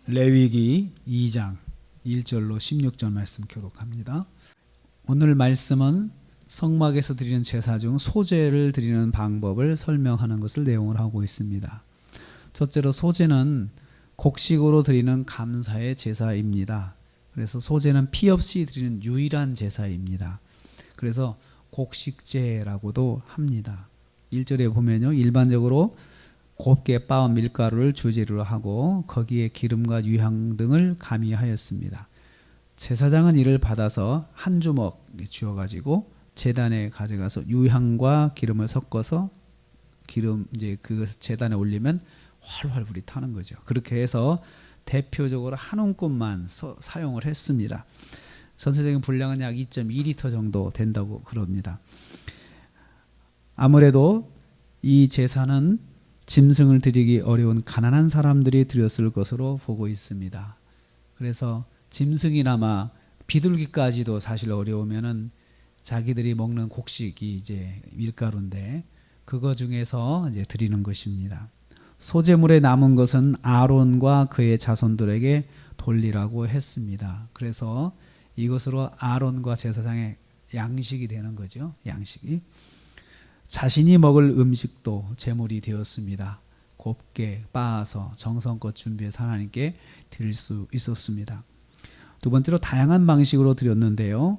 레위기 2장 1절로 16절 말씀 교독합니다. 오늘 말씀은 성막에서 드리는 제사 중 소제를 드리는 방법을 설명하는 것을 내용을 하고 있습니다. 첫째로 소제는 곡식으로 드리는 감사의 제사입니다. 그래서 소제는 피 없이 드리는 유일한 제사입니다. 그래서 곡식제라고도 합니다. 1절에 보면요, 일반적으로 곱게 빻은 밀가루를 주재료로 하고 거기에 기름과 유향 등을 가미하였습니다. 제사장은 이를 받아서 한 주먹 쥐어가지고 제단에 가져가서 유향과 기름을 섞어서 그 제단에 올리면 활활 불이 타는 거죠. 그렇게 해서 대표적으로 한 움큼만 사용을 했습니다. 전체적인 분량은 약 2.2리터 정도 된다고 그럽니다. 아무래도 이 제사는 짐승을 드리기 어려운 가난한 사람들이 드렸을 것으로 보고 있습니다. 그래서 짐승이나마 비둘기까지도 사실 어려우면은 자기들이 먹는 곡식이 이제 밀가루인데 그거 중에서 이제 드리는 것입니다. 소제물에 남은 것은 아론과 그의 자손들에게 돌리라고 했습니다. 그래서 이것으로 아론과 제사장의 양식이 되는 거죠. 양식이. 자신이 먹을 음식도 제물이 되었습니다. 곱게 빻아서 정성껏 준비해서 하나님께 드릴 수 있었습니다. 두 번째로 다양한 방식으로 드렸는데요.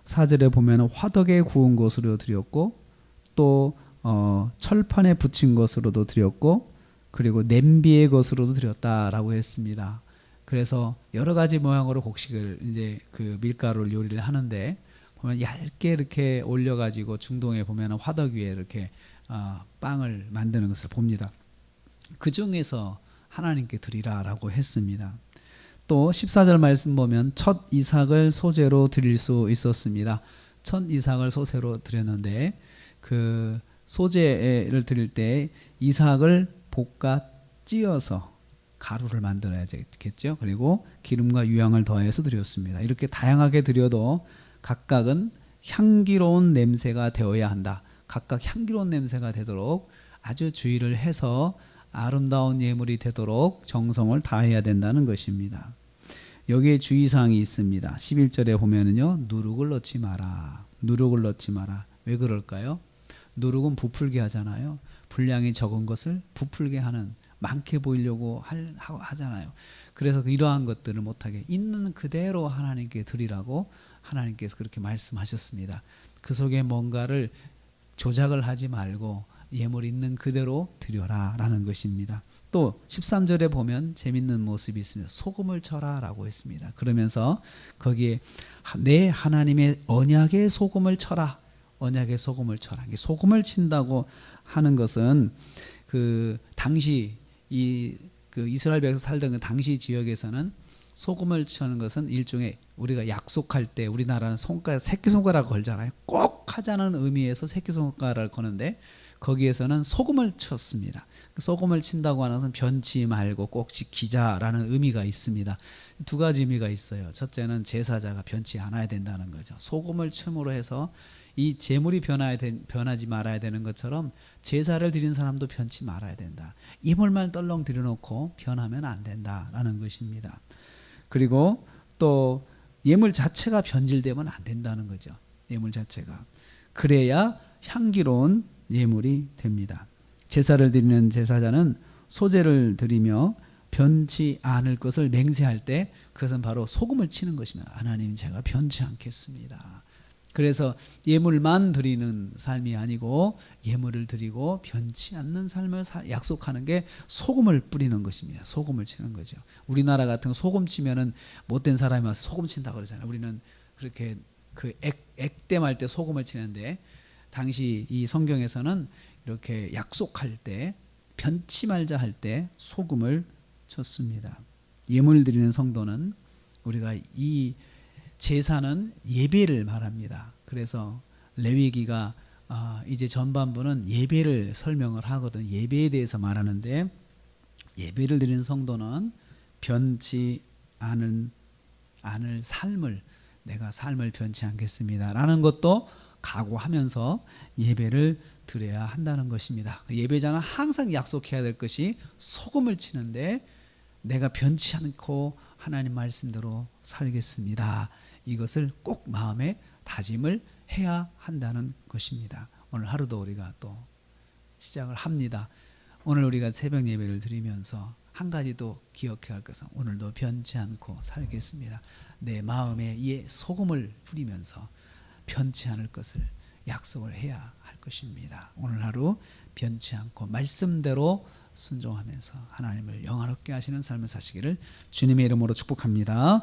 4절에 보면 화덕에 구운 것으로 드렸고 또 철판에 붙인 것으로도 드렸고 그리고 냄비의 것으로도 드렸다라고 했습니다. 그래서 여러 가지 모양으로 곡식을 이제 그 밀가루를 요리를 하는데 보면 얇게 이렇게 올려가지고 중동에 보면 화덕 위에 이렇게 빵을 만드는 것을 봅니다. 그 중에서 하나님께 드리라라고 했습니다. 또 14절 말씀 보면 첫 이삭을 소제로 드릴 수 있었습니다. 첫 이삭을 소제로 드렸는데 그 소제를 드릴 때 이삭을 볶아 찧어서 가루를 만들어야겠죠. 그리고 기름과 유향을 더해서 드렸습니다. 이렇게 다양하게 드려도 각각은 향기로운 냄새가 되어야 한다. 각각 향기로운 냄새가 되도록 아주 주의를 해서 아름다운 예물이 되도록 정성을 다해야 된다는 것입니다. 여기에 주의사항이 있습니다. 11절에 보면은요, 누룩을 넣지 마라. 누룩을 넣지 마라. 왜 그럴까요? 누룩은 부풀게 하잖아요. 분량이 적은 것을 부풀게 하는, 많게 보이려고 하잖아요. 그래서 이러한 것들을 못하게 있는 그대로 하나님께 드리라고 하나님께서 그렇게 말씀하셨습니다. 그 속에 뭔가를 조작을 하지 말고 예물 있는 그대로 드려라 라는 것입니다. 또 13절에 보면 재밌는 모습이 있습니다. 소금을 쳐라 라고 했습니다. 그러면서 거기에 내 하나님의 언약의 소금을 쳐라. 언약의 소금을 쳐라. 소금을 친다고 하는 것은 그 당시 그 이스라엘 백성 살던 그 당시 지역에서는 소금을 치는 것은 일종의 우리가 약속할 때 우리나라는 새끼손가락 걸잖아요. 꼭 하자는 의미에서 새끼손가락을 거는데 거기에서는 소금을 쳤습니다. 소금을 친다고 하는 것은 변치 말고 꼭 지키자라는 의미가 있습니다. 두 가지 의미가 있어요. 첫째는 제사자가 변치 않아야 된다는 거죠. 소금을 춤으로 해서 이 제물이 변하지 말아야 되는 것처럼 제사를 드린 사람도 변치 말아야 된다. 이물만 떨렁 들여놓고 변하면 안 된다라는 것입니다. 그리고 또 예물 자체가 변질되면 안 된다는 거죠. 예물 자체가. 그래야 향기로운 예물이 됩니다. 제사를 드리는 제사자는 소제를 드리며 변치 않을 것을 맹세할 때 그것은 바로 소금을 치는 것입니다. 하나님, 제가 변치 않겠습니다. 그래서 예물만 드리는 삶이 아니고 예물을 드리고 변치 않는 삶을 약속하는 게 소금을 뿌리는 것입니다. 소금을 치는 거죠. 우리나라 같은 소금 치면은 못된 사람이 와서 소금 친다 그러잖아요. 우리는 그렇게 그 액땜할 때 소금을 치는데 당시 이 성경에서는 이렇게 약속할 때 변치 말자 할 때 소금을 쳤습니다. 예물 드리는 성도는 우리가 이 제사는 예배를 말합니다. 그래서 레위기가 이제 전반부는 예배를 설명을 하거든. 예배에 대해서 말하는데 예배를 드리는 성도는 변치 않을 삶을 내가 삶을 변치 않겠습니다 라는 것도 각오하면서 예배를 드려야 한다는 것입니다. 예배자는 항상 약속해야 될 것이 소금을 치는데 내가 변치 않고 하나님 말씀대로 살겠습니다. 이것을 꼭 마음에 다짐을 해야 한다는 것입니다. 오늘 하루도 우리가 또 시작을 합니다. 오늘 우리가 새벽 예배를 드리면서 한 가지도 기억해야 할 것은 오늘도 변치 않고 살겠습니다. 내 마음에 이 소금을 뿌리면서 변치 않을 것을 약속을 해야 할 것입니다. 오늘 하루 변치 않고 말씀대로 순종하면서 하나님을 영화롭게 하시는 삶을 사시기를 주님의 이름으로 축복합니다.